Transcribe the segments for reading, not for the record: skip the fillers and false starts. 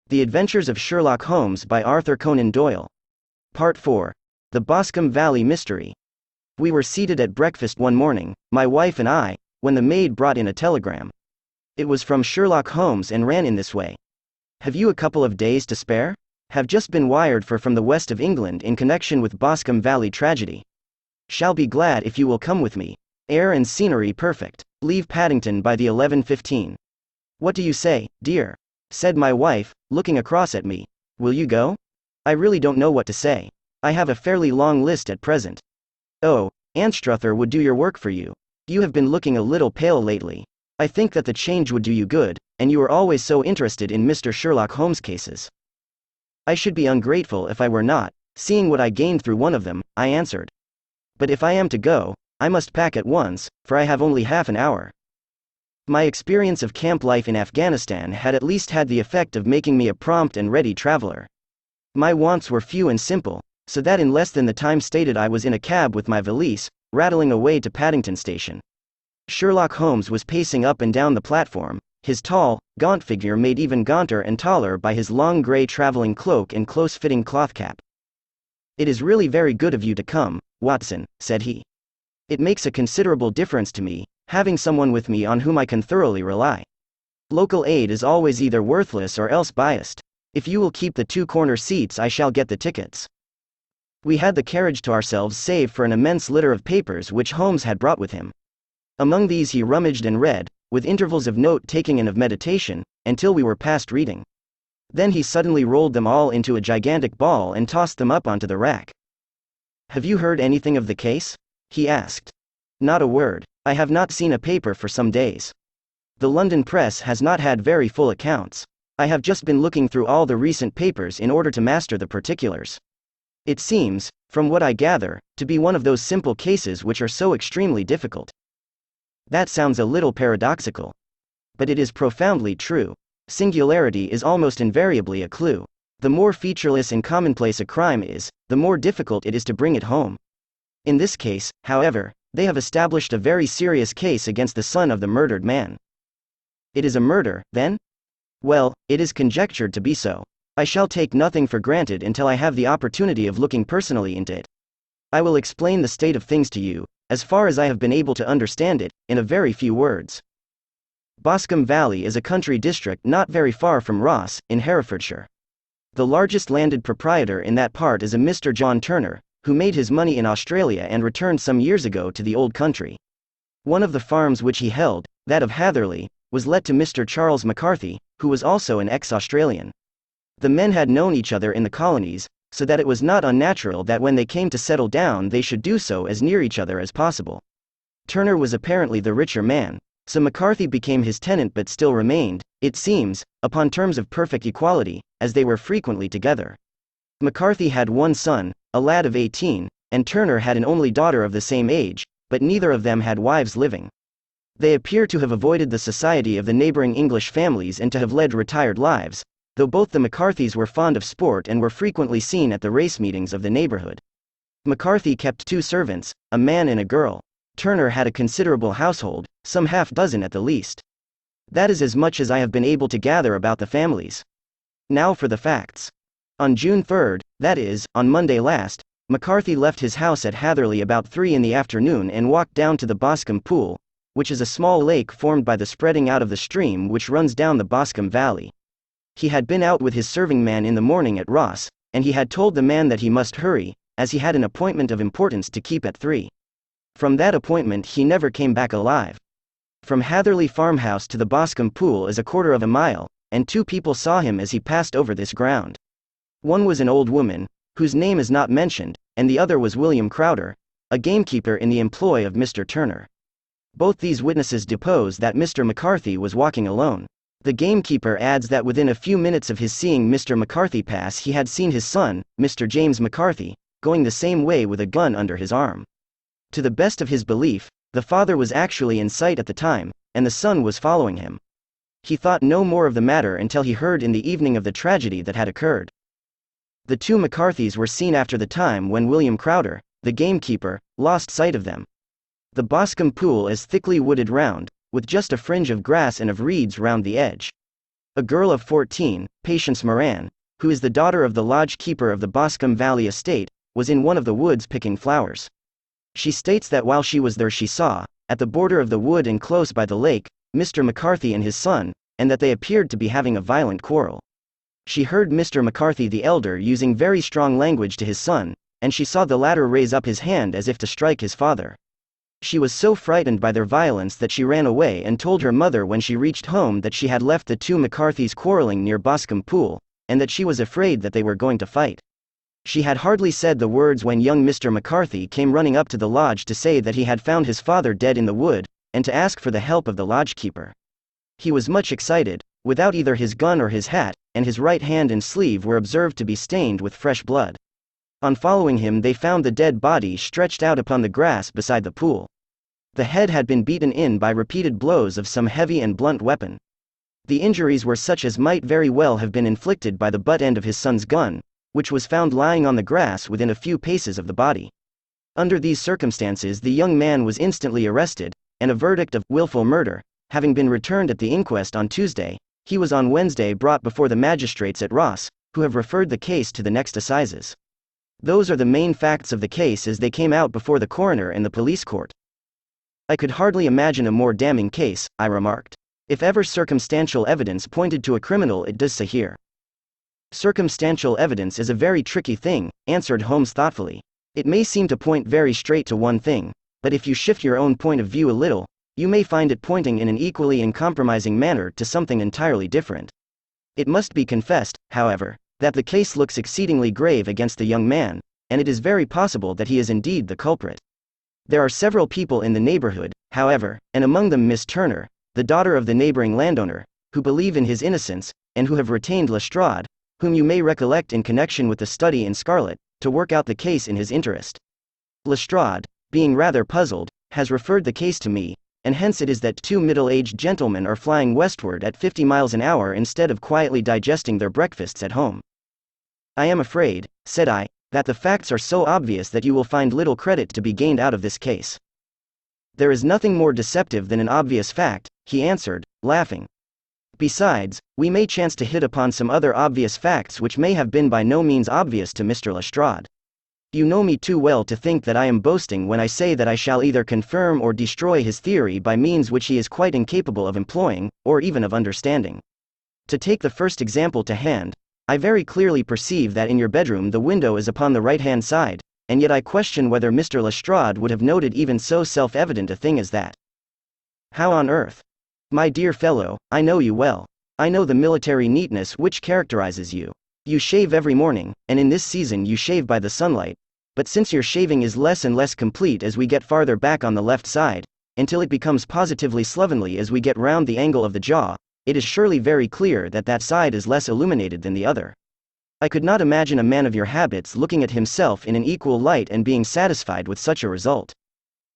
The Adventures of Sherlock Holmes by Arthur Conan Doyle. Part 4. The Boscombe Valley Mystery. We were seated at breakfast one morning, my wife and I, when the maid brought in a telegram. It was from Sherlock Holmes and ran in this way. Have you a couple of days to spare? Have just been wired from the west of England in connection with Boscombe Valley tragedy. Shall be glad if you will come with me. Air and scenery perfect. Leave Paddington by the 11:15. What do you say, dear? Said my wife, looking across at me. Will you go? I really don't know what to say. I have a fairly long list at present. Oh, Anstruther would do your work for you. You have been looking a little pale lately. I think that the change would do you good, and you are always so interested in Mr. Sherlock Holmes cases. I should be ungrateful if I were not, seeing what I gained through one of them, I answered. But if I am to go, I must pack at once, for I have only half an hour. My experience of camp life in Afghanistan had at least had the effect of making me a prompt and ready traveler. My wants were few and simple, so that in less than the time stated I was in a cab with my valise, rattling away to Paddington Station. Sherlock Holmes was pacing up and down the platform, his tall, gaunt figure made even gaunter and taller by his long grey travelling cloak and close-fitting cloth cap. "It is really very good of you to come, Watson," said he. "It makes a considerable difference to me, having someone with me on whom I can thoroughly rely. Local aid is always either worthless or else biased. If you will keep the two corner seats, I shall get the tickets." We had the carriage to ourselves save for an immense litter of papers which Holmes had brought with him. Among these he rummaged and read, with intervals of note-taking and of meditation, until we were past reading. Then he suddenly rolled them all into a gigantic ball and tossed them up onto the rack. "Have you heard anything of the case?" he asked. "Not a word. I have not seen a paper for some days. The London press has not had very full accounts. I have just been looking through all the recent papers in order to master the particulars. It seems, from what I gather, to be one of those simple cases which are so extremely difficult." That sounds a little paradoxical. But it is profoundly true. Singularity is almost invariably a clue. The more featureless and commonplace a crime is, the more difficult it is to bring it home. In this case, however, they have established a very serious case against the son of the murdered man. It is a murder, then? Well, it is conjectured to be so. I shall take nothing for granted until I have the opportunity of looking personally into it. I will explain the state of things to you, as far as I have been able to understand it, in a very few words. Boscombe Valley is a country district not very far from Ross, in Herefordshire. The largest landed proprietor in that part is a Mr. John Turner, who made his money in Australia and returned some years ago to the old country. One of the farms which he held, that of Hatherley, was let to Mr. Charles McCarthy, who was also an ex-Australian. The men had known each other in the colonies, so that it was not unnatural that when they came to settle down they should do so as near each other as possible. Turner was apparently the richer man, so McCarthy became his tenant but still remained, it seems, upon terms of perfect equality, as they were frequently together. McCarthy had one son, a lad of 18, and Turner had an only daughter of the same age, but neither of them had wives living. They appear to have avoided the society of the neighboring English families and to have led retired lives, though both the McCarthys were fond of sport and were frequently seen at the race meetings of the neighborhood. McCarthy kept two servants, a man and a girl. Turner had a considerable household, some half-dozen at the least. That is as much as I have been able to gather about the families. Now for the facts. On June 3rd, that is, on Monday last, McCarthy left his house at Hatherley about 3 in the afternoon and walked down to the Boscombe Pool, which is a small lake formed by the spreading out of the stream which runs down the Boscombe Valley. He had been out with his serving man in the morning at Ross, and he had told the man that he must hurry, as he had an appointment of importance to keep at 3. From that appointment he never came back alive. From Hatherley farmhouse to the Boscombe Pool is a quarter of a mile, and 2 people saw him as he passed over this ground. One was an old woman, whose name is not mentioned, and the other was William Crowder, a gamekeeper in the employ of Mr. Turner. Both these witnesses depose that Mr. McCarthy was walking alone. The gamekeeper adds that within a few minutes of his seeing Mr. McCarthy pass he had seen his son, Mr. James McCarthy, going the same way with a gun under his arm. To the best of his belief, the father was actually in sight at the time, and the son was following him. He thought no more of the matter until he heard in the evening of the tragedy that had occurred. The 2 McCarthys were seen after the time when William Crowder, the gamekeeper, lost sight of them. The Boscombe Pool is thickly wooded round, with just a fringe of grass and of reeds round the edge. A girl of 14, Patience Moran, who is the daughter of the lodge keeper of the Boscombe Valley estate, was in one of the woods picking flowers. She states that while she was there she saw, at the border of the wood and close by the lake, Mr. McCarthy and his son, and that they appeared to be having a violent quarrel. She heard Mr. McCarthy the elder using very strong language to his son, and she saw the latter raise up his hand as if to strike his father. She was so frightened by their violence that she ran away and told her mother when she reached home that she had left the two McCarthys quarreling near Boscombe Pool, and that she was afraid that they were going to fight. She had hardly said the words when young Mr. McCarthy came running up to the lodge to say that he had found his father dead in the wood, and to ask for the help of the lodgekeeper. He was much excited, without either his gun or his hat, and his right hand and sleeve were observed to be stained with fresh blood. On following him they found the dead body stretched out upon the grass beside the pool. The head had been beaten in by repeated blows of some heavy and blunt weapon. The injuries were such as might very well have been inflicted by the butt end of his son's gun, which was found lying on the grass within a few paces of the body. Under these circumstances the young man was instantly arrested, and a verdict of willful murder having been returned at the inquest on Tuesday, he was on Wednesday brought before the magistrates at Ross, who have referred the case to the next assizes. Those are the main facts of the case as they came out before the coroner and the police court. I could hardly imagine a more damning case, I remarked. If ever circumstantial evidence pointed to a criminal, it does so here. Circumstantial evidence is a very tricky thing, answered Holmes thoughtfully. It may seem to point very straight to one thing, but if you shift your own point of view a little, you may find it pointing in an equally uncompromising manner to something entirely different. It must be confessed, however, that the case looks exceedingly grave against the young man, and it is very possible that he is indeed the culprit. There are several people in the neighborhood, however, and among them Miss Turner, the daughter of the neighboring landowner, who believe in his innocence, and who have retained Lestrade, whom you may recollect in connection with the study in Scarlet, to work out the case in his interest. Lestrade, being rather puzzled, has referred the case to me, and hence it is that two middle-aged gentlemen are flying westward at 50 miles an hour instead of quietly digesting their breakfasts at home. I am afraid, said I, that the facts are so obvious that you will find little credit to be gained out of this case. There is nothing more deceptive than an obvious fact, he answered, laughing. Besides, we may chance to hit upon some other obvious facts which may have been by no means obvious to Mr. Lestrade. You know me too well to think that I am boasting when I say that I shall either confirm or destroy his theory by means which he is quite incapable of employing, or even of understanding. To take the first example to hand, I very clearly perceive that in your bedroom the window is upon the right-hand side, and yet I question whether Mr. Lestrade would have noted even so self-evident a thing as that. How on earth? My dear fellow, I know you well. I know the military neatness which characterizes you. You shave every morning, and in this season you shave by the sunlight, but since your shaving is less and less complete as we get farther back on the left side, until it becomes positively slovenly as we get round the angle of the jaw, it is surely very clear that that side is less illuminated than the other. I could not imagine a man of your habits looking at himself in an equal light and being satisfied with such a result.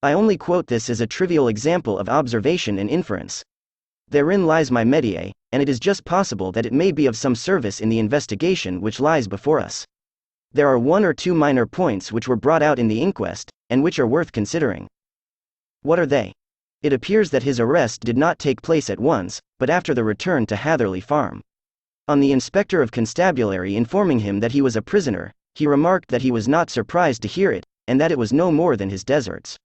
I only quote this as a trivial example of observation and inference. Therein lies my métier, and it is just possible that it may be of some service in the investigation which lies before us. There are one or two minor points which were brought out in the inquest, and which are worth considering. What are they? It appears that his arrest did not take place at once, but after the return to Hatherley Farm. On the inspector of constabulary informing him that he was a prisoner, he remarked that he was not surprised to hear it, and that it was no more than his deserts.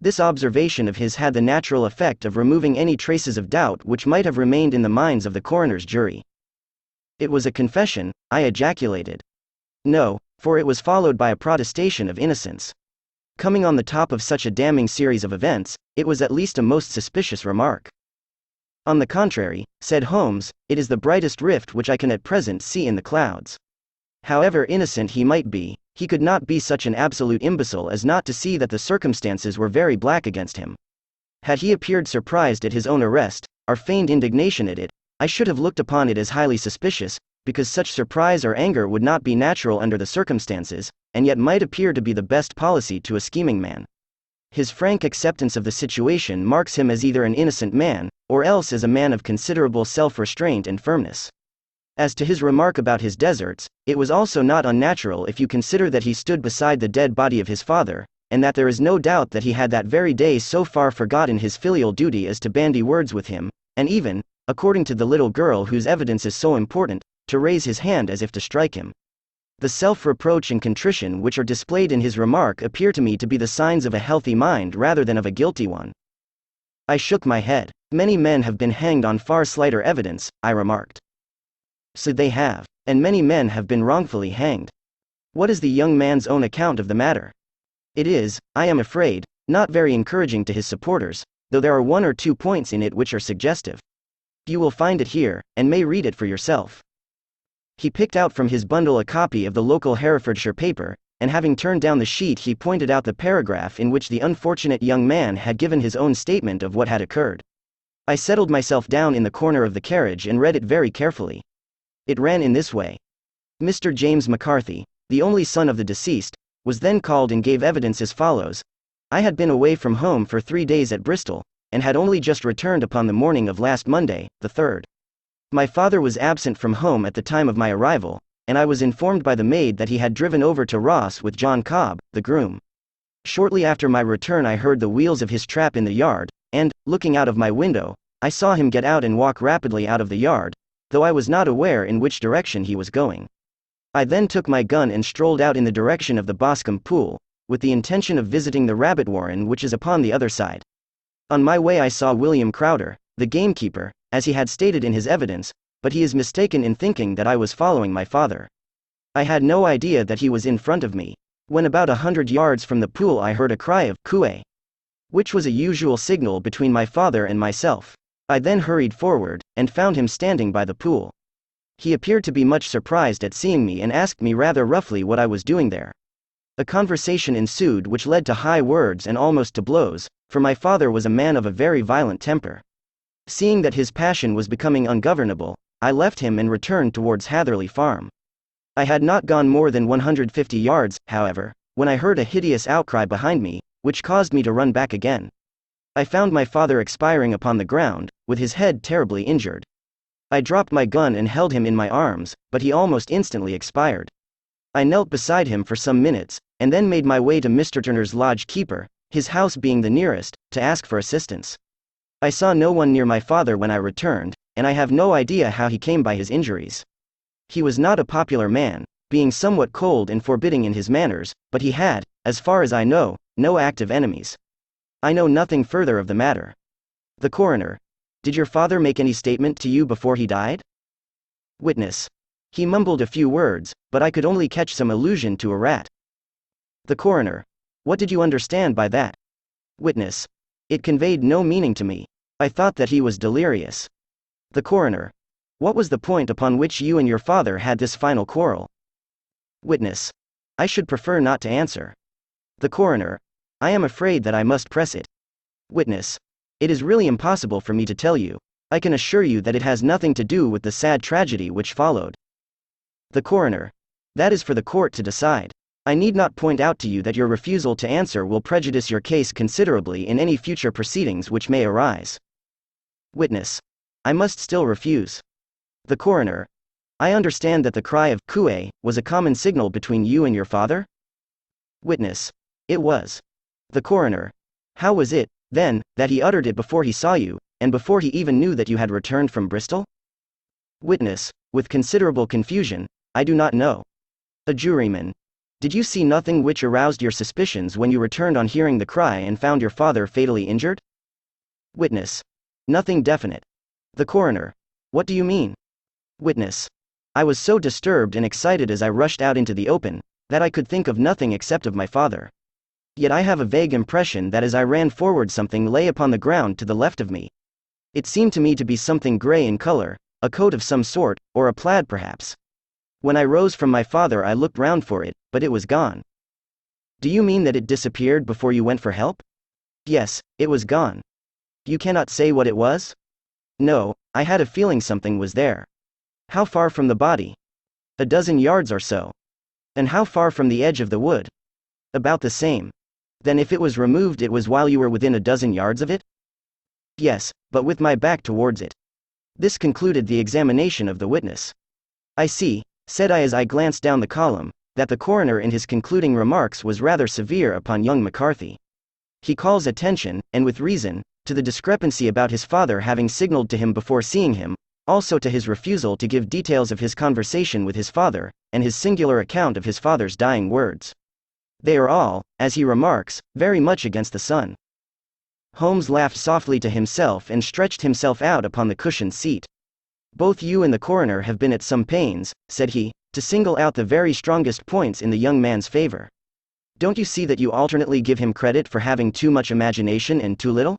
This observation of his had the natural effect of removing any traces of doubt which might have remained in the minds of the coroner's jury. It was a confession, I ejaculated. No, for it was followed by a protestation of innocence. Coming on the top of such a damning series of events, it was at least a most suspicious remark. On the contrary, said Holmes, it is the brightest rift which I can at present see in the clouds. However innocent he might be, he could not be such an absolute imbecile as not to see that the circumstances were very black against him. Had he appeared surprised at his own arrest, or feigned indignation at it, I should have looked upon it as highly suspicious, because such surprise or anger would not be natural under the circumstances, and yet might appear to be the best policy to a scheming man. His frank acceptance of the situation marks him as either an innocent man, or else as a man of considerable self-restraint and firmness. As to his remark about his deserts, it was also not unnatural if you consider that he stood beside the dead body of his father, and that there is no doubt that he had that very day so far forgotten his filial duty as to bandy words with him, and even, according to the little girl whose evidence is so important, to raise his hand as if to strike him. The self-reproach and contrition which are displayed in his remark appear to me to be the signs of a healthy mind rather than of a guilty one. I shook my head. Many men have been hanged on far slighter evidence, I remarked. So they have. And many men have been wrongfully hanged. What is the young man's own account of the matter? It is, I am afraid, not very encouraging to his supporters, though there are 1 or 2 points in it which are suggestive. You will find it here, and may read it for yourself. He picked out from his bundle a copy of the local Herefordshire paper, and having turned down the sheet he pointed out the paragraph in which the unfortunate young man had given his own statement of what had occurred. I settled myself down in the corner of the carriage and read it very carefully. It ran in this way. Mr. James McCarthy, the only son of the deceased, was then called and gave evidence as follows. I had been away from home for 3 days at Bristol, and had only just returned upon the morning of last Monday, the 3rd. My father was absent from home at the time of my arrival, and I was informed by the maid that he had driven over to Ross with John Cobb, the groom. Shortly after my return I heard the wheels of his trap in the yard, and, looking out of my window, I saw him get out and walk rapidly out of the yard, though I was not aware in which direction he was going. I then took my gun and strolled out in the direction of the Boscombe pool, with the intention of visiting the rabbit warren which is upon the other side. On my way I saw William Crowder, the gamekeeper, as he had stated in his evidence, but he is mistaken in thinking that I was following my father. I had no idea that he was in front of me. When about 100 yards from the pool I heard a cry of "Cooey," which was a usual signal between my father and myself. I then hurried forward, and found him standing by the pool. He appeared to be much surprised at seeing me and asked me rather roughly what I was doing there. A conversation ensued which led to high words and almost to blows, for my father was a man of a very violent temper. Seeing that his passion was becoming ungovernable, I left him and returned towards Hatherley Farm. I had not gone more than 150 yards, however, when I heard a hideous outcry behind me, which caused me to run back again. I found my father expiring upon the ground, with his head terribly injured. I dropped my gun and held him in my arms, but he almost instantly expired. I knelt beside him for some minutes, and then made my way to Mr. Turner's lodge keeper, his house being the nearest, to ask for assistance. I saw no one near my father when I returned, and I have no idea how he came by his injuries. He was not a popular man, being somewhat cold and forbidding in his manners, but he had, as far as I know, no active enemies. I know nothing further of the matter. The coroner. Did your father make any statement to you before he died? Witness. He mumbled a few words, but I could only catch some allusion to a rat. The coroner. What did you understand by that? Witness. It conveyed no meaning to me. I thought that he was delirious. The coroner. What was the point upon which you and your father had this final quarrel? Witness. I should prefer not to answer. The coroner. I am afraid that I must press it. Witness. It is really impossible for me to tell you. I can assure you that it has nothing to do with the sad tragedy which followed. The coroner. That is for the court to decide. I need not point out to you that your refusal to answer will prejudice your case considerably in any future proceedings which may arise. Witness. I must still refuse. The coroner. I understand that the cry of "Cooey" was a common signal between you and your father? Witness. It was. The coroner. How was it, then, that he uttered it before he saw you, and before he even knew that you had returned from Bristol? Witness. With considerable confusion. I do not know. A juryman. Did you see nothing which aroused your suspicions when you returned on hearing the cry and found your father fatally injured? Witness. Nothing definite. The coroner. What do you mean? Witness. I was so disturbed and excited as I rushed out into the open, that I could think of nothing except of my father. Yet I have a vague impression that as I ran forward something lay upon the ground to the left of me. It seemed to me to be something gray in color, a coat of some sort, or a plaid perhaps. When I rose from my father I looked round for it, but it was gone. Do you mean that it disappeared before you went for help? Yes, it was gone. You cannot say what it was? No, I had a feeling something was there. How far from the body? A dozen yards or so. And how far from the edge of the wood? About the same. Then if it was removed it was while you were within a dozen yards of it? Yes, but with my back towards it. This concluded the examination of the witness. I see, said I as I glanced down the column, that the coroner in his concluding remarks was rather severe upon young McCarthy. He calls attention, and with reason, to the discrepancy about his father having signaled to him before seeing him, also to his refusal to give details of his conversation with his father, and his singular account of his father's dying words. They are all, as he remarks, very much against the sun. Holmes laughed softly to himself and stretched himself out upon the cushioned seat. Both you and the coroner have been at some pains, said he, to single out the very strongest points in the young man's favor. Don't you see that you alternately give him credit for having too much imagination and too little?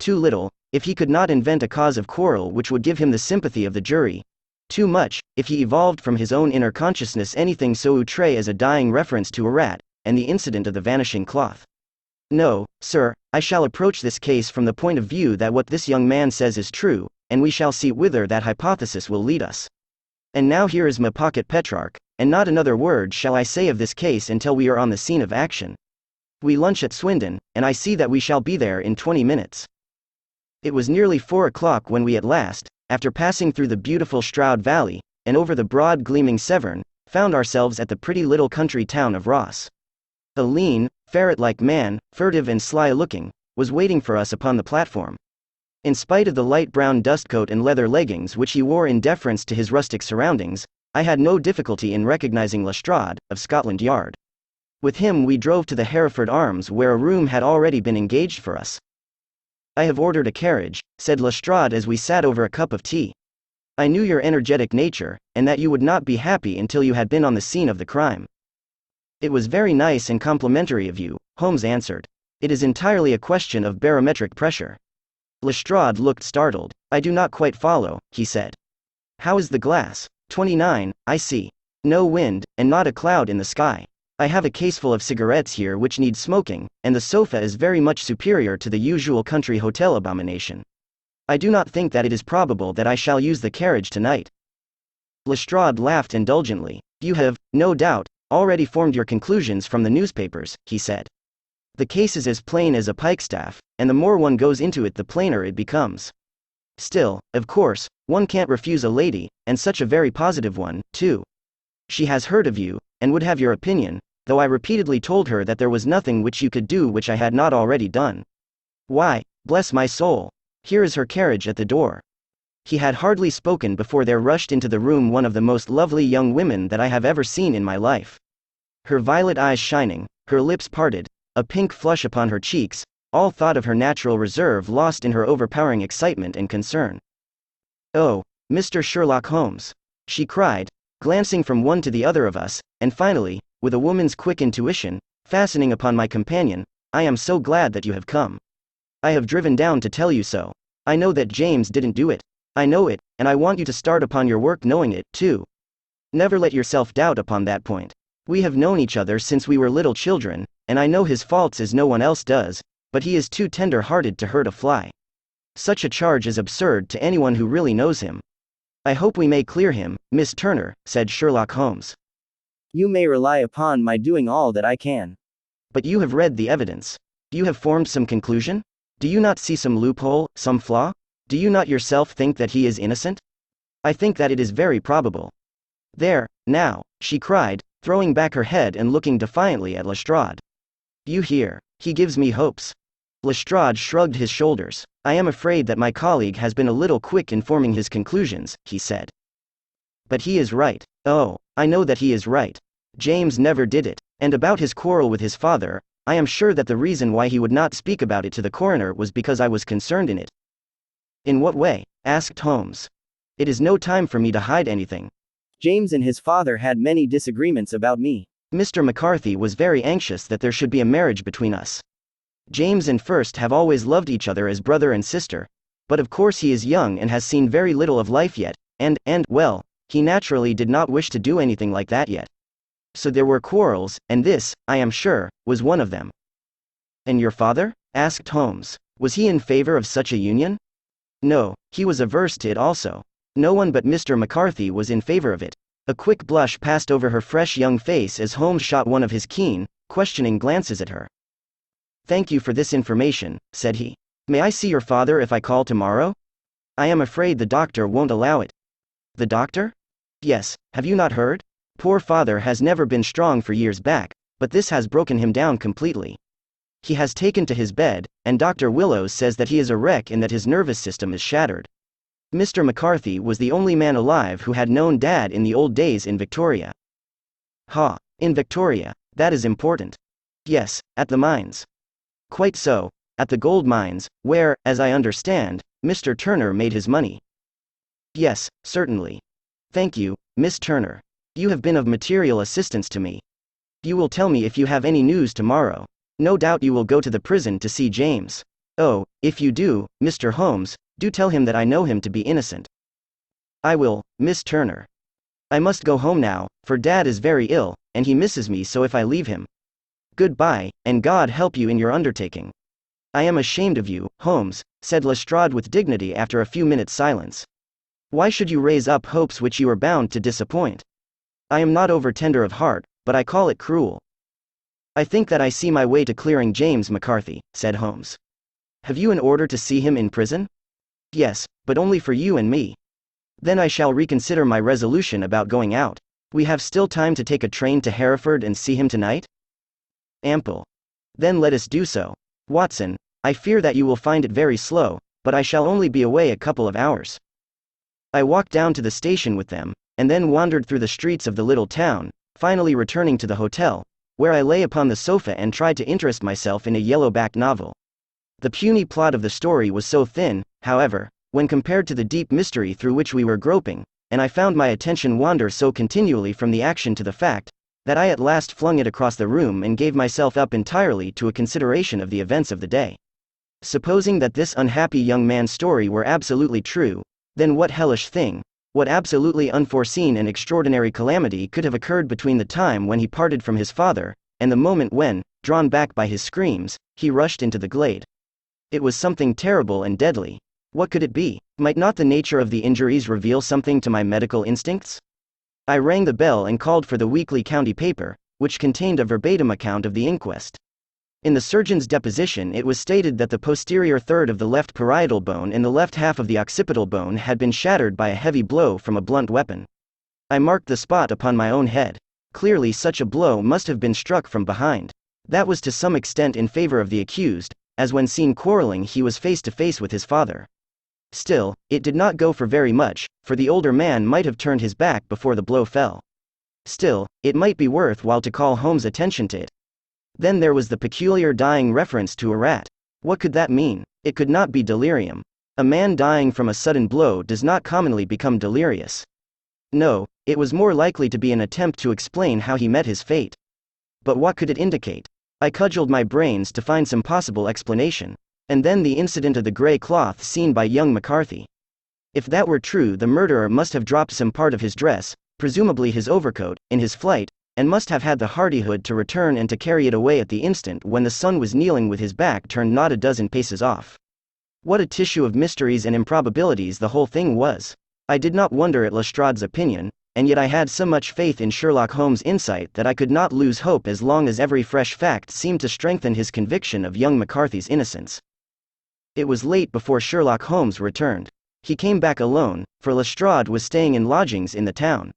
Too little, if he could not invent a cause of quarrel which would give him the sympathy of the jury. Too much, if he evolved from his own inner consciousness anything so outré as a dying reference to a rat, and the incident of the vanishing cloth. No, sir, I shall approach this case from the point of view that what this young man says is true, and we shall see whither that hypothesis will lead us. And now here is my pocket Petrarch, and not another word shall I say of this case until we are on the scene of action. We lunch at Swindon, and I see that we shall be there in 20 minutes. It was nearly 4 o'clock when we at last, after passing through the beautiful Stroud Valley, and over the broad gleaming Severn, found ourselves at the pretty little country town of Ross. A lean, ferret-like man, furtive and sly-looking, was waiting for us upon the platform. In spite of the light brown dustcoat and leather leggings which he wore in deference to his rustic surroundings, I had no difficulty in recognizing Lestrade, of Scotland Yard. With him we drove to the Hereford Arms where a room had already been engaged for us. I have ordered a carriage, said Lestrade as we sat over a cup of tea. I knew your energetic nature, and that you would not be happy until you had been on the scene of the crime. It was very nice and complimentary of you, Holmes answered. It is entirely a question of barometric pressure. Lestrade looked startled. I do not quite follow, he said. How is the glass? 29, I see. No wind, and not a cloud in the sky. I have a caseful of cigarettes here which need smoking, and the sofa is very much superior to the usual country hotel abomination. I do not think that it is probable that I shall use the carriage tonight. Lestrade laughed indulgently. You have, no doubt, already formed your conclusions from the newspapers, he said. The case is as plain as a pikestaff, and the more one goes into it the plainer it becomes. Still, of course, one can't refuse a lady, and such a very positive one, too. She has heard of you, and would have your opinion, though I repeatedly told her that there was nothing which you could do which I had not already done. Why, bless my soul! Here is her carriage at the door. He had hardly spoken before there rushed into the room one of the most lovely young women that I have ever seen in my life. Her violet eyes shining, her lips parted, a pink flush upon her cheeks, all thought of her natural reserve lost in her overpowering excitement and concern. Oh, Mr. Sherlock Holmes! She cried, glancing from one to the other of us, and finally, with a woman's quick intuition, fastening upon my companion, I am so glad that you have come. I have driven down to tell you so. I know that James didn't do it. I know it, and I want you to start upon your work knowing it, too. Never let yourself doubt upon that point. We have known each other since we were little children, and I know his faults as no one else does, but he is too tender-hearted to hurt a fly. Such a charge is absurd to anyone who really knows him. I hope we may clear him, Miss Turner, said Sherlock Holmes. You may rely upon my doing all that I can. But you have read the evidence. You have formed some conclusion? Do you not see some loophole, some flaw? Do you not yourself think that he is innocent? I think that it is very probable. There, now, she cried, throwing back her head and looking defiantly at Lestrade. You hear, he gives me hopes. Lestrade shrugged his shoulders. I am afraid that my colleague has been a little quick in forming his conclusions, he said. But he is right. Oh, I know that he is right. James never did it. And about his quarrel with his father, I am sure that the reason why he would not speak about it to the coroner was because I was concerned in it. In what way? Asked Holmes. It is no time for me to hide anything. James and his father had many disagreements about me. Mr. McCarthy was very anxious that there should be a marriage between us. James and First have always loved each other as brother and sister, but of course he is young and has seen very little of life yet, and, well, he naturally did not wish to do anything like that yet. So there were quarrels, and this, I am sure, was one of them. And your father? Asked Holmes. Was he in favor of such a union? No, he was averse to it also. No one but Mr. McCarthy was in favor of it. A quick blush passed over her fresh young face as Holmes shot one of his keen, questioning glances at her. Thank you for this information, said he. May I see your father if I call tomorrow? I am afraid the doctor won't allow it. The doctor? Yes, have you not heard? Poor father has never been strong for years back, but this has broken him down completely. He has taken to his bed, and Dr. Willows says that he is a wreck and that his nervous system is shattered. Mr. McCarthy was the only man alive who had known Dad in the old days in Victoria. Ha! In Victoria, that is important. Yes, at the mines. Quite so, at the gold mines, where, as I understand, Mr. Turner made his money. Yes, certainly. Thank you, Miss Turner. You have been of material assistance to me. You will tell me if you have any news tomorrow. No doubt you will go to the prison to see James. Oh, if you do, Mr. Holmes, do tell him that I know him to be innocent. I will, Miss Turner. I must go home now, for Dad is very ill, and he misses me so if I leave him. Goodbye, and God help you in your undertaking. I am ashamed of you, Holmes, said Lestrade with dignity after a few minutes' silence. Why should you raise up hopes which you are bound to disappoint? I am not over-tender of heart, but I call it cruel. I think that I see my way to clearing James McCarthy, said Holmes. Have you an order to see him in prison? Yes, but only for you and me. Then I shall reconsider my resolution about going out. We have still time to take a train to Hereford and see him tonight? Ample. Then let us do so. Watson, I fear that you will find it very slow, but I shall only be away a couple of hours. I walked down to the station with them, and then wandered through the streets of the little town, finally returning to the hotel, where I lay upon the sofa and tried to interest myself in a yellow-backed novel. The puny plot of the story was so thin, however, when compared to the deep mystery through which we were groping, and I found my attention wander so continually from the action to the fact, that I at last flung it across the room and gave myself up entirely to a consideration of the events of the day. Supposing that this unhappy young man's story were absolutely true, then what hellish thing, what absolutely unforeseen and extraordinary calamity could have occurred between the time when he parted from his father, and the moment when, drawn back by his screams, he rushed into the glade? It was something terrible and deadly. What could it be? Might not the nature of the injuries reveal something to my medical instincts? I rang the bell and called for the weekly county paper, which contained a verbatim account of the inquest. In the surgeon's deposition it was stated that the posterior third of the left parietal bone and the left half of the occipital bone had been shattered by a heavy blow from a blunt weapon. I marked the spot upon my own head. Clearly such a blow must have been struck from behind. That was to some extent in favor of the accused, as when seen quarreling he was face to face with his father. Still, it did not go for very much, for the older man might have turned his back before the blow fell. Still, it might be worth while to call Holmes' attention to it. Then there was the peculiar dying reference to a rat. What could that mean? It could not be delirium. A man dying from a sudden blow does not commonly become delirious. No, it was more likely to be an attempt to explain how he met his fate. But what could it indicate? I cudgeled my brains to find some possible explanation. And then the incident of the grey cloth seen by young McCarthy. If that were true, the murderer must have dropped some part of his dress, presumably his overcoat, in his flight, and must have had the hardihood to return and to carry it away at the instant when the son was kneeling with his back turned not a dozen paces off. What a tissue of mysteries and improbabilities the whole thing was! I did not wonder at Lestrade's opinion, and yet I had so much faith in Sherlock Holmes' insight that I could not lose hope as long as every fresh fact seemed to strengthen his conviction of young McCarthy's innocence. It was late before Sherlock Holmes returned. He came back alone, for Lestrade was staying in lodgings in the town.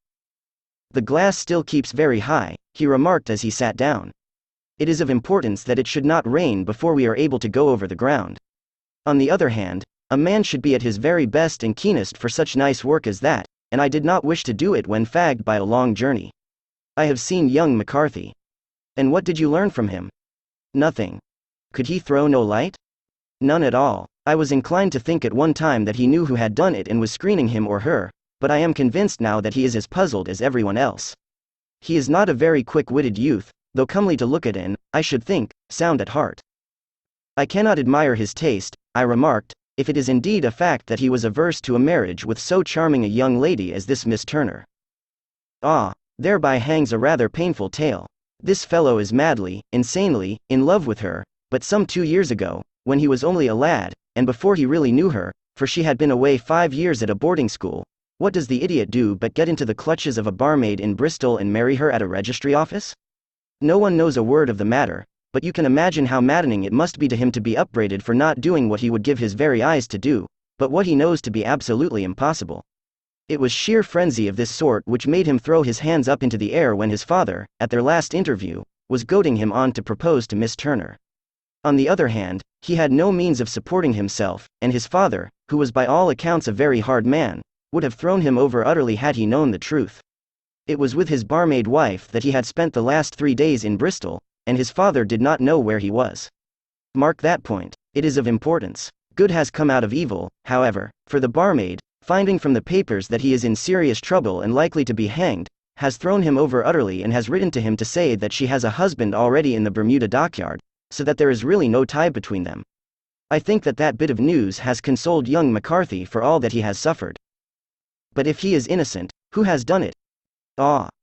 The glass still keeps very high, he remarked as he sat down. It is of importance that it should not rain before we are able to go over the ground. On the other hand, a man should be at his very best and keenest for such nice work as that, and I did not wish to do it when fagged by a long journey. I have seen young McCarthy. And what did you learn from him? Nothing. Could he throw no light? None at all. I was inclined to think at one time that he knew who had done it and was screening him or her, but I am convinced now that he is as puzzled as everyone else. He is not a very quick-witted youth, though comely to look at and, I should think, sound at heart. I cannot admire his taste, I remarked, if it is indeed a fact that he was averse to a marriage with so charming a young lady as this Miss Turner. Ah, thereby hangs a rather painful tale. This fellow is madly, insanely, in love with her, but some 2 years ago, when he was only a lad, and before he really knew her, for she had been away 5 years at a boarding school, what does the idiot do but get into the clutches of a barmaid in Bristol and marry her at a registry office? No one knows a word of the matter, but you can imagine how maddening it must be to him to be upbraided for not doing what he would give his very eyes to do, but what he knows to be absolutely impossible. It was sheer frenzy of this sort which made him throw his hands up into the air when his father, at their last interview, was goading him on to propose to Miss Turner. On the other hand, he had no means of supporting himself, and his father, who was by all accounts a very hard man, would have thrown him over utterly had he known the truth. It was with his barmaid wife that he had spent the last 3 days in Bristol, and his father did not know where he was. Mark that point. It is of importance. Good has come out of evil, however, for the barmaid, finding from the papers that he is in serious trouble and likely to be hanged, has thrown him over utterly and has written to him to say that she has a husband already in the Bermuda dockyard, so that there is really no tie between them. I think that that bit of news has consoled young McCarthy for all that he has suffered. But if he is innocent, who has done it?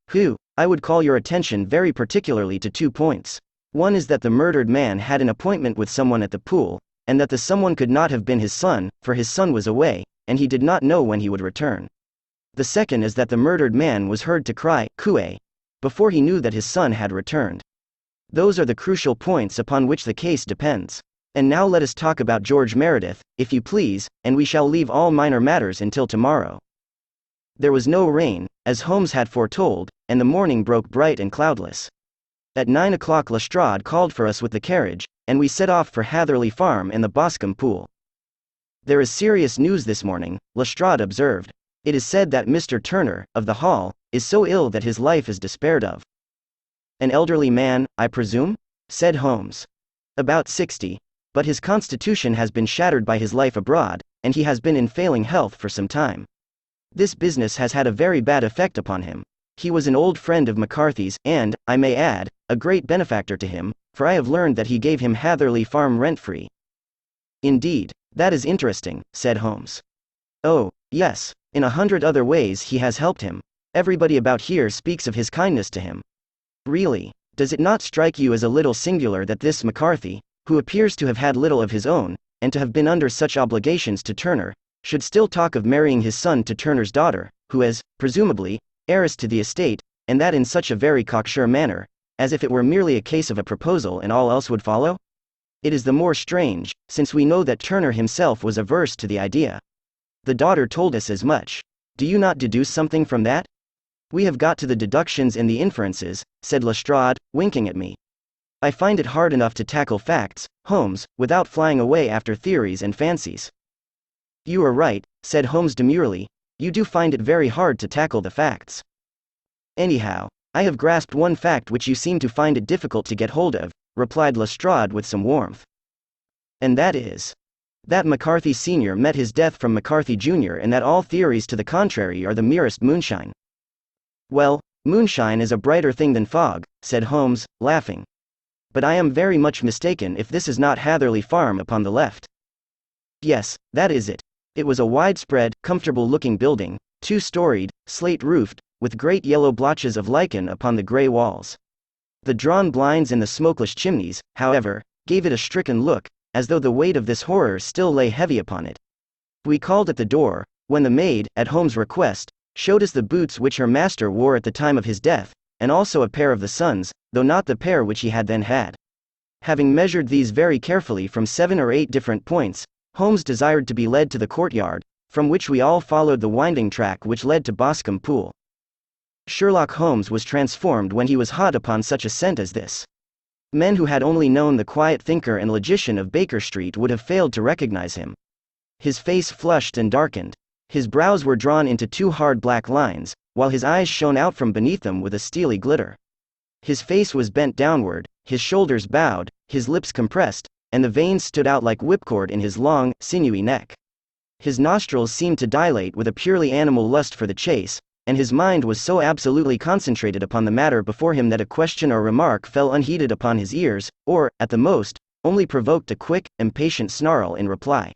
Who? I would call your attention very particularly to 2 points. One is that the murdered man had an appointment with someone at the pool, and that the someone could not have been his son, for his son was away, and he did not know when he would return. The second is that the murdered man was heard to cry, "Cooey," before he knew that his son had returned. Those are the crucial points upon which the case depends. And now let us talk about George Meredith, if you please, and we shall leave all minor matters until tomorrow. There was no rain, as Holmes had foretold, and the morning broke bright and cloudless. At 9 o'clock Lestrade called for us with the carriage, and we set off for Hatherley Farm and the Boscombe Pool. There is serious news this morning, Lestrade observed. It is said that Mr. Turner, of the Hall, is so ill that his life is despaired of. An elderly man, I presume? Said Holmes. About 60, but his constitution has been shattered by his life abroad, and he has been in failing health for some time. This business has had a very bad effect upon him. He was an old friend of McCarthy's, and, I may add, a great benefactor to him, for I have learned that he gave him Hatherley Farm rent-free. Indeed, that is interesting, said Holmes. Oh, yes, in 100 other ways he has helped him. Everybody about here speaks of his kindness to him. Really, does it not strike you as a little singular that this McCarthy, who appears to have had little of his own, and to have been under such obligations to Turner, should still talk of marrying his son to Turner's daughter, who is, presumably, heiress to the estate, and that in such a very cocksure manner, as if it were merely a case of a proposal and all else would follow? It is the more strange, since we know that Turner himself was averse to the idea. The daughter told us as much. Do you not deduce something from that? We have got to the deductions and the inferences, said Lestrade, winking at me. I find it hard enough to tackle facts, Holmes, without flying away after theories and fancies. You are right, said Holmes demurely, you do find it very hard to tackle the facts. Anyhow, I have grasped one fact which you seem to find it difficult to get hold of, replied Lestrade with some warmth. And that is that McCarthy Sr. met his death from McCarthy Jr. and that all theories to the contrary are the merest moonshine. Well, moonshine is a brighter thing than fog, said Holmes, laughing. But I am very much mistaken if this is not Hatherley Farm upon the left. Yes, that is it. It was a widespread, comfortable-looking building, 2-storied, slate-roofed, with great yellow blotches of lichen upon the grey walls. The drawn blinds and the smokeless chimneys, however, gave it a stricken look, as though the weight of this horror still lay heavy upon it. We called at the door, when the maid, at Holmes' request, showed us the boots which her master wore at the time of his death, and also a pair of the son's, though not the pair which he had then had. Having measured these very carefully from 7 or 8 different points, Holmes desired to be led to the courtyard, from which we all followed the winding track which led to Boscombe Pool. Sherlock Holmes was transformed when he was hot upon such a scent as this. Men who had only known the quiet thinker and logician of Baker Street would have failed to recognize him. His face flushed and darkened. His brows were drawn into 2 hard black lines, while his eyes shone out from beneath them with a steely glitter. His face was bent downward, his shoulders bowed, his lips compressed, and the veins stood out like whipcord in his long, sinewy neck. His nostrils seemed to dilate with a purely animal lust for the chase, and his mind was so absolutely concentrated upon the matter before him that a question or remark fell unheeded upon his ears, or, at the most, only provoked a quick, impatient snarl in reply.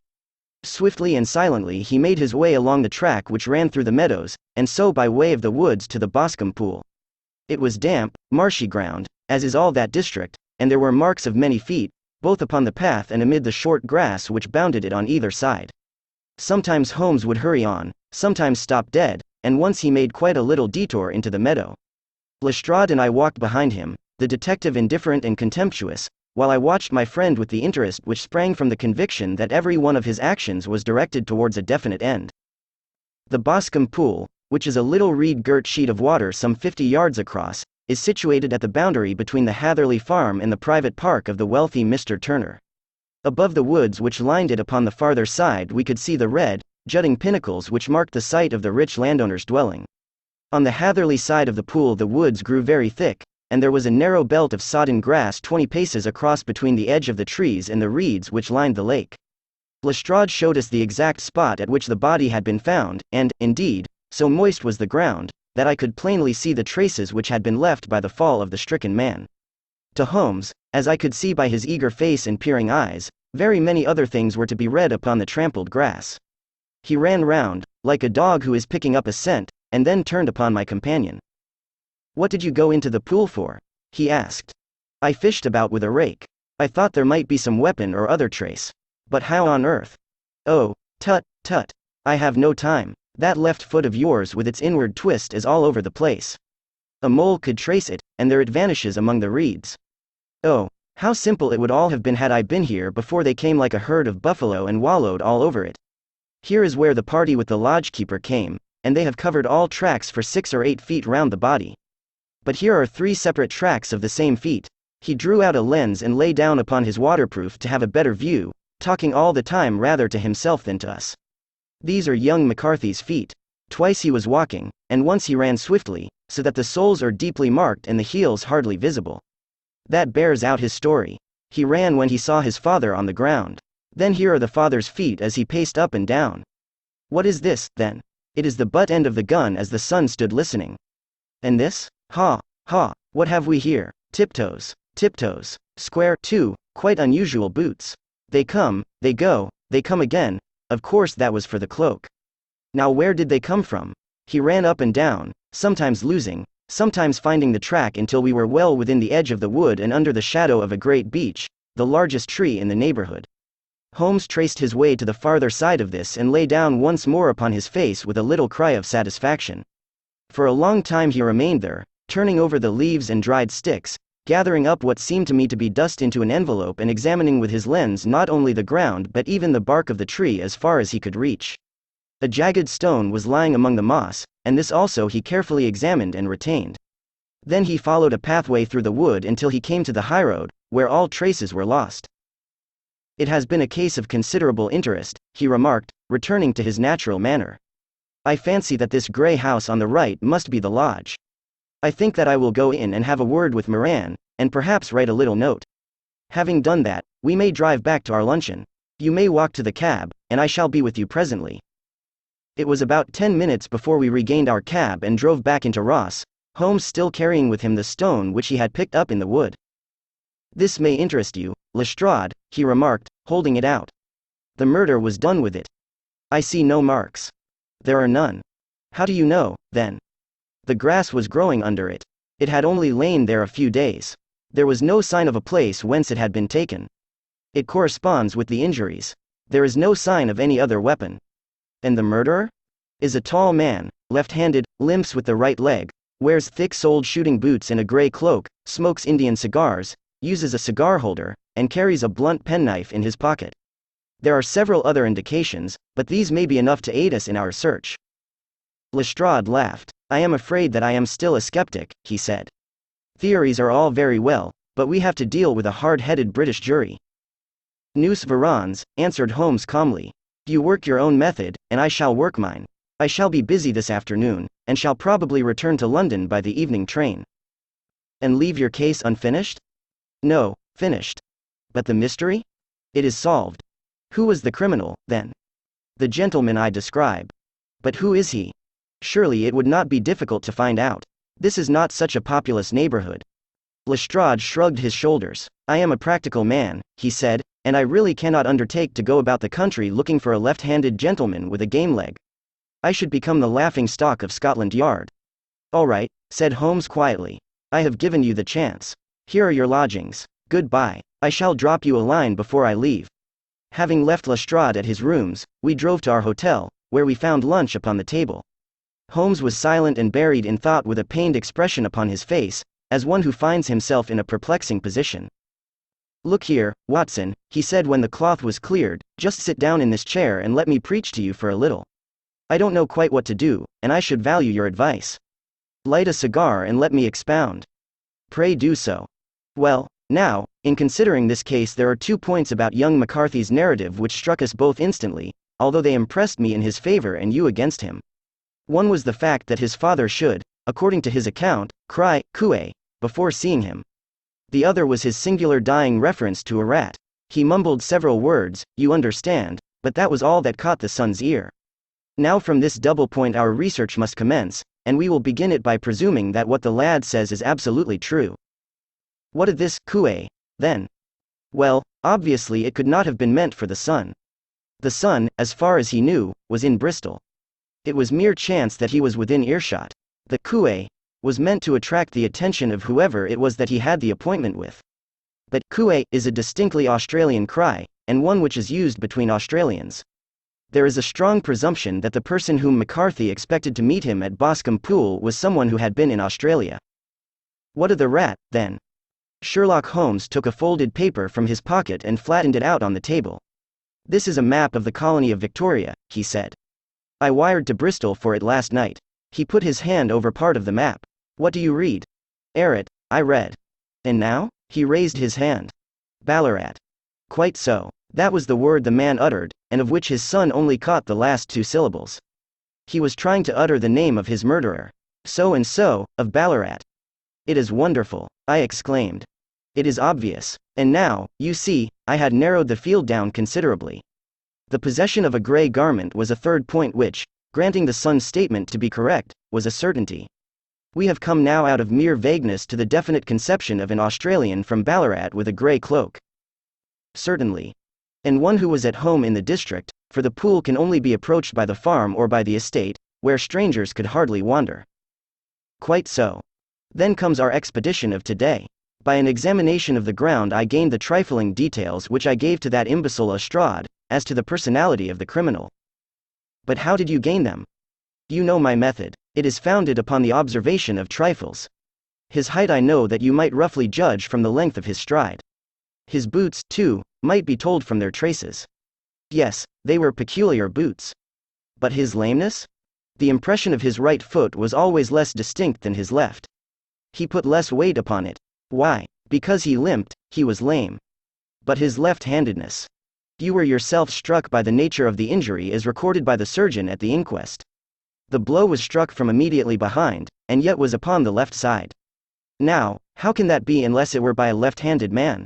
Swiftly and silently he made his way along the track which ran through the meadows, and so by way of the woods to the Boscombe Pool. It was damp, marshy ground, as is all that district, and there were marks of many feet, both upon the path and amid the short grass which bounded it on either side. Sometimes Holmes would hurry on, sometimes stop dead, and once he made quite a little detour into the meadow. Lestrade and I walked behind him, the detective indifferent and contemptuous, while I watched my friend with the interest which sprang from the conviction that every one of his actions was directed towards a definite end. The Boscombe Pool, which is a little reed-girt sheet of water some 50 yards across, is situated at the boundary between the Hatherley farm and the private park of the wealthy Mr. Turner. Above the woods which lined it upon the farther side we could see the red, jutting pinnacles which marked the site of the rich landowner's dwelling. On the Hatherley side of the pool the woods grew very thick, and there was a narrow belt of sodden grass 20 paces across between the edge of the trees and the reeds which lined the lake. Lestrade showed us the exact spot at which the body had been found, and, indeed, so moist was the ground, that I could plainly see the traces which had been left by the fall of the stricken man. To Holmes, as I could see by his eager face and peering eyes, very many other things were to be read upon the trampled grass. He ran round, like a dog who is picking up a scent, and then turned upon my companion. "What did you go into the pool for?" he asked. "I fished about with a rake. I thought there might be some weapon or other trace. But how on earth?" "Oh, tut, tut. I have no time. That left foot of yours with its inward twist is all over the place. A mole could trace it, and there it vanishes among the reeds. Oh, how simple it would all have been had I been here before they came like a herd of buffalo and wallowed all over it. Here is where the party with the lodgekeeper came, and they have covered all tracks for 6 or 8 feet round the body. But here are 3 separate tracks of the same feet." He drew out a lens and lay down upon his waterproof to have a better view, talking all the time rather to himself than to us. "These are young McCarthy's feet. Twice he was walking, and once he ran swiftly, so that the soles are deeply marked and the heels hardly visible. That bears out his story. He ran when he saw his father on the ground. Then here are the father's feet as he paced up and down. What is this, then? It is the butt end of the gun as the son stood listening. And this? Ha, ha, what have we here? Tiptoes, tiptoes, square, 2, quite unusual boots. They come, they go, they come again. Of course that was for the cloak. Now where did they come from? He ran up and down, sometimes losing, sometimes finding the track until we were well within the edge of the wood and under the shadow of a great beech, the largest tree in the neighborhood. Holmes traced his way to the farther side of this and lay down once more upon his face with a little cry of satisfaction. For a long time he remained there, turning over the leaves and dried sticks, gathering up what seemed to me to be dust into an envelope and examining with his lens not only the ground but even the bark of the tree as far as he could reach. A jagged stone was lying among the moss, and this also he carefully examined and retained. Then he followed a pathway through the wood until he came to the highroad, where all traces were lost. "It has been a case of considerable interest," he remarked, returning to his natural manner. "I fancy that this grey house on the right must be the lodge. I think that I will go in and have a word with Moran, and perhaps write a little note. Having done that, we may drive back to our luncheon. You may walk to the cab, and I shall be with you presently." It was about 10 minutes before we regained our cab and drove back into Ross, Holmes still carrying with him the stone which he had picked up in the wood. "This may interest you, Lestrade," he remarked, holding it out. "The murder was done with it. I see no marks." "There are none." "How do you know, then?" "The grass was growing under it. It had only lain there a few days. There was no sign of a place whence it had been taken. It corresponds with the injuries. There is no sign of any other weapon." "And the murderer?" "Is a tall man, left-handed, limps with the right leg, wears thick-soled shooting boots and a grey cloak, smokes Indian cigars, uses a cigar holder, and carries a blunt penknife in his pocket. There are several other indications, but these may be enough to aid us in our search." Lestrade laughed. "I am afraid that I am still a skeptic," he said. "Theories are all very well, but we have to deal with a hard-headed British jury." "Nous verrons," answered Holmes calmly. "You work your own method, and I shall work mine. I shall be busy this afternoon, and shall probably return to London by the evening train." "And leave your case unfinished?" "No, finished." "But the mystery?" "It is solved." "Who was the criminal, then?" "The gentleman I describe." "But who is he?" "Surely it would not be difficult to find out. This is not such a populous neighborhood." Lestrade shrugged his shoulders. "I am a practical man," he said, "and I really cannot undertake to go about the country looking for a left-handed gentleman with a game leg. I should become the laughing stock of Scotland Yard." "All right," said Holmes quietly. "I have given you the chance. Here are your lodgings. Good-bye. I shall drop you a line before I leave." Having left Lestrade at his rooms, we drove to our hotel, where we found lunch upon the table. Holmes was silent and buried in thought with a pained expression upon his face, as one who finds himself in a perplexing position. "Look here, Watson," he said when the cloth was cleared, "just sit down in this chair and let me preach to you for a little. I don't know quite what to do, and I should value your advice. Light a cigar and let me expound." Pray do so. Well, now, in considering this case, there are 2 points about young McCarthy's narrative which struck us both instantly, although they impressed me in his favor and you against him. One was the fact that his father should, according to his account, cry, "Cooey," before seeing him. The other was his singular dying reference to a rat. He mumbled several words, you understand, but that was all that caught the son's ear. Now from this double point our research must commence, and we will begin it by presuming that what the lad says is absolutely true. What of this "Cooey," then? Well, obviously it could not have been meant for the son. The son, as far as he knew, was in Bristol. It was mere chance that he was within earshot. The "Cooey" was meant to attract the attention of whoever it was that he had the appointment with. But "Cooey" is a distinctly Australian cry, and one which is used between Australians. There is a strong presumption that the person whom McCarthy expected to meet him at Boscombe Pool was someone who had been in Australia. What of the rat, then? Sherlock Holmes took a folded paper from his pocket and flattened it out on the table. This is a map of the colony of Victoria, he said. I wired to Bristol for it last night. He put his hand over part of the map. What do you read? Errett, I read. And now? He raised his hand. Ballarat. Quite so. That was the word the man uttered, and of which his son only caught the last 2 syllables. He was trying to utter the name of his murderer. So and so, of Ballarat. It is wonderful, I exclaimed. It is obvious. And now, you see, I had narrowed the field down considerably. The possession of a grey garment was a third point which, granting the son's statement to be correct, was a certainty. We have come now out of mere vagueness to the definite conception of an Australian from Ballarat with a grey cloak. Certainly. And one who was at home in the district, for the pool can only be approached by the farm or by the estate, where strangers could hardly wander. Quite so. Then comes our expedition of today. By an examination of the ground I gained the trifling details which I gave to that imbecile Lestrade, as to the personality of the criminal. But how did you gain them? You know my method. It is founded upon the observation of trifles. His height I know that you might roughly judge from the length of his stride. His boots, too, might be told from their traces. Yes, they were peculiar boots. But his lameness? The impression of his right foot was always less distinct than his left. He put less weight upon it. Why? Because he limped, he was lame. But his left-handedness. You were yourself struck by the nature of the injury as recorded by the surgeon at the inquest. The blow was struck from immediately behind, and yet was upon the left side. Now, how can that be unless it were by a left-handed man?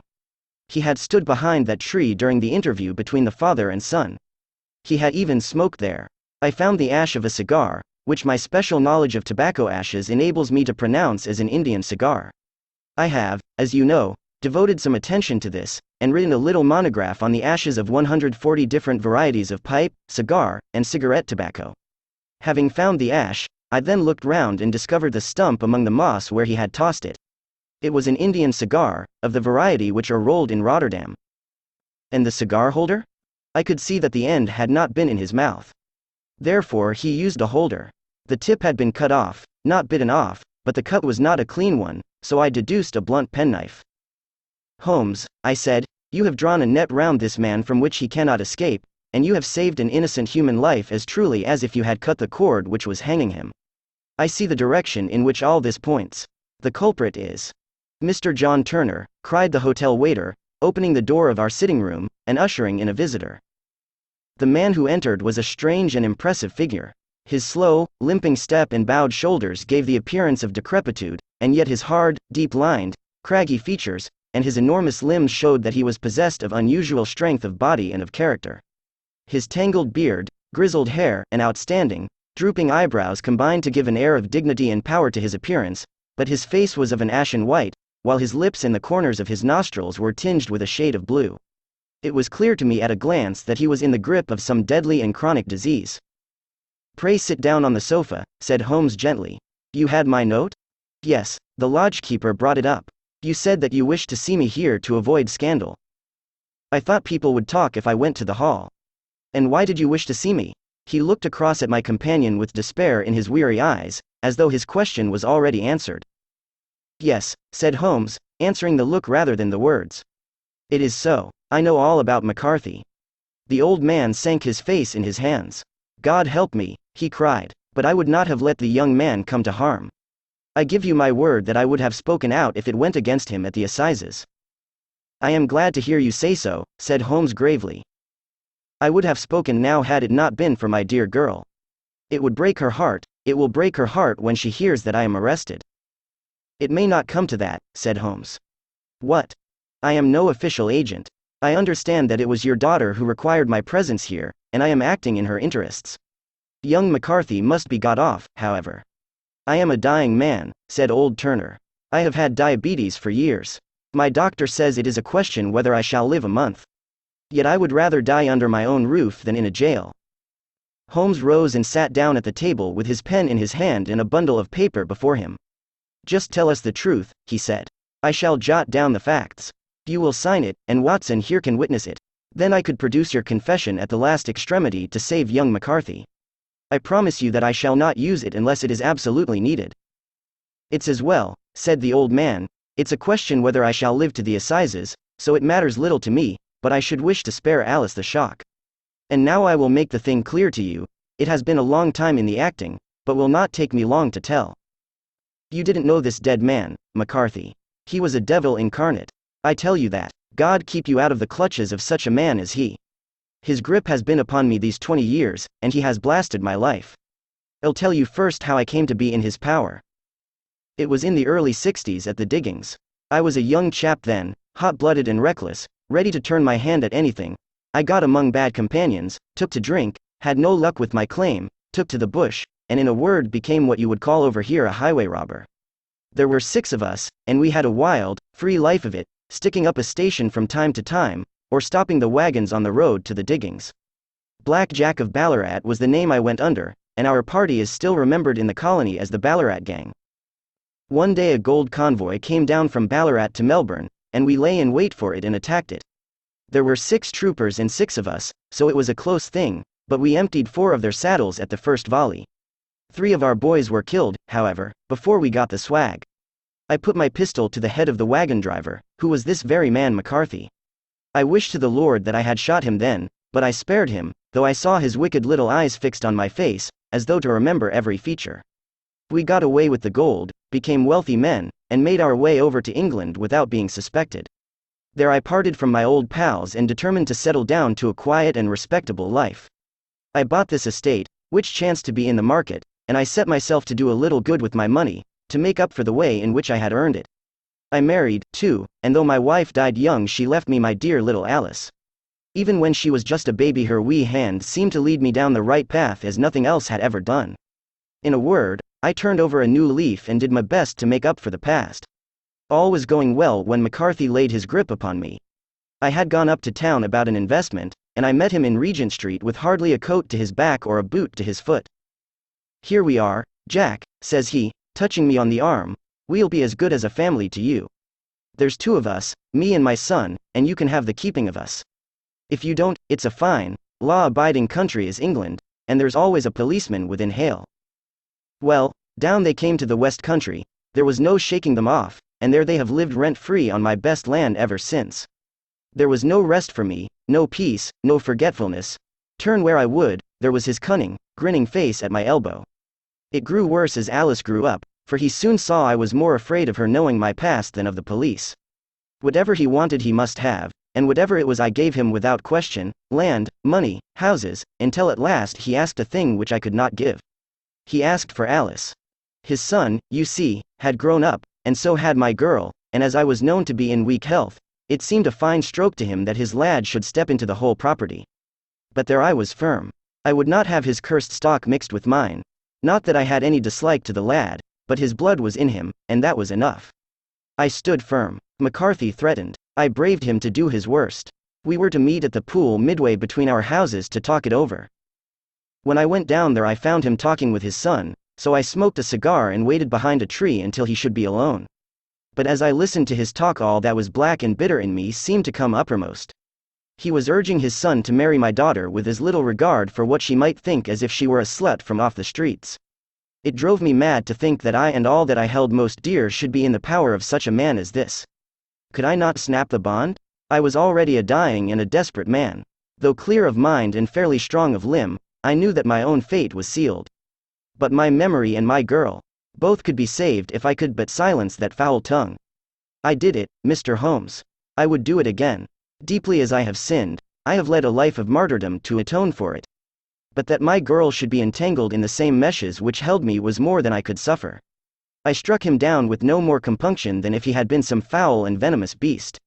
He had stood behind that tree during the interview between the father and son. He had even smoked there. I found the ash of a cigar, which my special knowledge of tobacco ashes enables me to pronounce as an Indian cigar. I have, as you know, devoted some attention to this, and written a little monograph on the ashes of 140 different varieties of pipe, cigar, and cigarette tobacco. Having found the ash, I then looked round and discovered the stump among the moss where he had tossed it. It was an Indian cigar, of the variety which are rolled in Rotterdam. And the cigar holder? I could see that the end had not been in his mouth. Therefore he used a holder. The tip had been cut off, not bitten off, but the cut was not a clean one, so I deduced a blunt penknife. Holmes, I said, you have drawn a net round this man from which he cannot escape, and you have saved an innocent human life as truly as if you had cut the cord which was hanging him. I see the direction in which all this points. The culprit is Mr. John Turner, cried the hotel waiter, opening the door of our sitting room, and ushering in a visitor. The man who entered was a strange and impressive figure. His slow, limping step and bowed shoulders gave the appearance of decrepitude, and yet his hard, deep-lined, craggy features, and his enormous limbs showed that he was possessed of unusual strength of body and of character. His tangled beard, grizzled hair, and outstanding, drooping eyebrows combined to give an air of dignity and power to his appearance, but his face was of an ashen white, while his lips and the corners of his nostrils were tinged with a shade of blue. It was clear to me at a glance that he was in the grip of some deadly and chronic disease. Pray sit down on the sofa, said Holmes gently. You had my note? Yes, the lodgekeeper brought it up. You said that you wished to see me here to avoid scandal. I thought people would talk if I went to the hall. And why did you wish to see me? He looked across at my companion with despair in his weary eyes, as though his question was already answered. Yes, said Holmes, answering the look rather than the words. It is so. I know all about McCarthy. The old man sank his face in his hands. God help me, he cried, but I would not have let the young man come to harm. I give you my word that I would have spoken out if it went against him at the assizes." "I am glad to hear you say so," said Holmes gravely. "I would have spoken now had it not been for my dear girl. It would break her heart, it will break her heart when she hears that I am arrested." "It may not come to that," said Holmes. "What? I am no official agent. I understand that it was your daughter who required my presence here, and I am acting in her interests. Young McCarthy must be got off, however." "I am a dying man," said old Turner. "I have had diabetes for years. My doctor says it is a question whether I shall live a month. Yet I would rather die under my own roof than in a jail." Holmes rose and sat down at the table with his pen in his hand and a bundle of paper before him. "Just tell us the truth," he said. "I shall jot down the facts. You will sign it, and Watson here can witness it. Then I could produce your confession at the last extremity to save young McCarthy. I promise you that I shall not use it unless it is absolutely needed." "It's as well," said the old man. "It's a question whether I shall live to the assizes, so it matters little to me, but I should wish to spare Alice the shock. And now I will make the thing clear to you. It has been a long time in the acting, but will not take me long to tell. You didn't know this dead man, McCarthy. He was a devil incarnate. I tell you that. God keep you out of the clutches of such a man as he. His grip has been upon me these 20 years, and he has blasted my life. I'll tell you first how I came to be in his power. It was in the early 60s at the diggings. I was a young chap then, hot-blooded and reckless, ready to turn my hand at anything. I got among bad companions, took to drink, had no luck with my claim, took to the bush, and in a word became what you would call over here a highway robber. There were 6 of us, and we had a wild, free life of it, sticking up a station from time to time, or stopping the wagons on the road to the diggings. Black Jack of Ballarat was the name I went under, and our party is still remembered in the colony as the Ballarat Gang. One day a gold convoy came down from Ballarat to Melbourne, and we lay in wait for it and attacked it. There were 6 troopers and 6 of us, so it was a close thing, but we emptied 4 of their saddles at the first volley. 3 of our boys were killed, however, before we got the swag. I put my pistol to the head of the wagon driver, who was this very man McCarthy. I wish to the Lord that I had shot him then, but I spared him, though I saw his wicked little eyes fixed on my face, as though to remember every feature. We got away with the gold, became wealthy men, and made our way over to England without being suspected. There I parted from my old pals and determined to settle down to a quiet and respectable life. I bought this estate, which chanced to be in the market, and I set myself to do a little good with my money, to make up for the way in which I had earned it. I married, too, and though my wife died young she left me my dear little Alice. Even when she was just a baby her wee hand seemed to lead me down the right path as nothing else had ever done. In a word, I turned over a new leaf and did my best to make up for the past. All was going well when McCarthy laid his grip upon me. I had gone up to town about an investment, and I met him in Regent Street with hardly a coat to his back or a boot to his foot. "Here we are, Jack," says he, touching me on the arm. "We'll be as good as a family to you. There's 2 of us, me and my son, and you can have the keeping of us. If you don't, it's a fine, law-abiding country is England, and there's always a policeman within hail." Well, down they came to the West Country. There was no shaking them off, and there they have lived rent-free on my best land ever since. There was no rest for me, no peace, no forgetfulness. Turn where I would, there was his cunning, grinning face at my elbow. It grew worse as Alice grew up, for he soon saw I was more afraid of her knowing my past than of the police. Whatever he wanted he must have, and whatever it was I gave him without question, land, money, houses, until at last he asked a thing which I could not give. He asked for Alice. His son, you see, had grown up, and so had my girl, and as I was known to be in weak health, it seemed a fine stroke to him that his lad should step into the whole property. But there I was firm. I would not have his cursed stock mixed with mine. Not that I had any dislike to the lad, but his blood was in him, and that was enough. I stood firm. McCarthy threatened. I braved him to do his worst. We were to meet at the pool midway between our houses to talk it over. When I went down there I found him talking with his son, so I smoked a cigar and waited behind a tree until he should be alone. But as I listened to his talk all that was black and bitter in me seemed to come uppermost. He was urging his son to marry my daughter with as little regard for what she might think as if she were a slut from off the streets. It drove me mad to think that I and all that I held most dear should be in the power of such a man as this. Could I not snap the bond? I was already a dying and a desperate man. Though clear of mind and fairly strong of limb, I knew that my own fate was sealed. But my memory and my girl. Both could be saved if I could but silence that foul tongue. I did it, Mr. Holmes. I would do it again. Deeply as I have sinned, I have led a life of martyrdom to atone for it. But that my girl should be entangled in the same meshes which held me was more than I could suffer. I struck him down with no more compunction than if he had been some foul and venomous beast.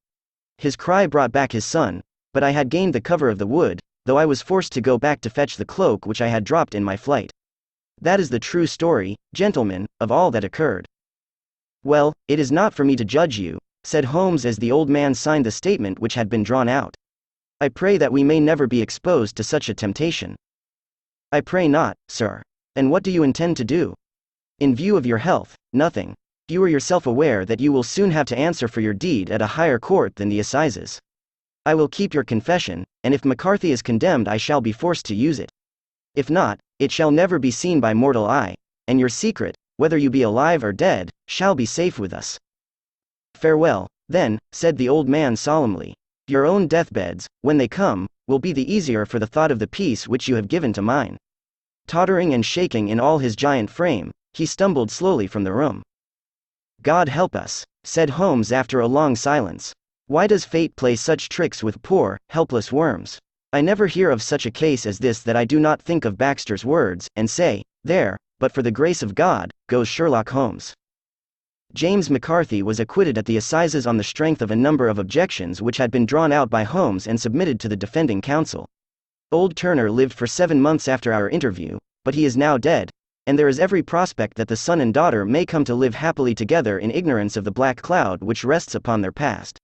His cry brought back his son, but I had gained the cover of the wood, though I was forced to go back to fetch the cloak which I had dropped in my flight. That is the true story, gentlemen, of all that occurred. Well, it is not for me to judge you, said Holmes as the old man signed the statement which had been drawn out. I pray that we may never be exposed to such a temptation. I pray not, sir. And what do you intend to do? In view of your health, nothing. You are yourself aware that you will soon have to answer for your deed at a higher court than the assizes. I will keep your confession, and if McCarthy is condemned I shall be forced to use it. If not, it shall never be seen by mortal eye, and your secret, whether you be alive or dead, shall be safe with us. Farewell, then, said the old man solemnly. Your own deathbeds, when they come, will be the easier for the thought of the peace which you have given to mine. Tottering and shaking in all his giant frame, he stumbled slowly from the room. God help us, said Holmes after a long silence. Why does fate play such tricks with poor, helpless worms? I never hear of such a case as this that I do not think of Baxter's words, and say, there, but for the grace of God, goes Sherlock Holmes. James McCarthy was acquitted at the assizes on the strength of a number of objections which had been drawn out by Holmes and submitted to the defending counsel. Old Turner lived for 7 months after our interview, but he is now dead, and there is every prospect that the son and daughter may come to live happily together in ignorance of the black cloud which rests upon their past.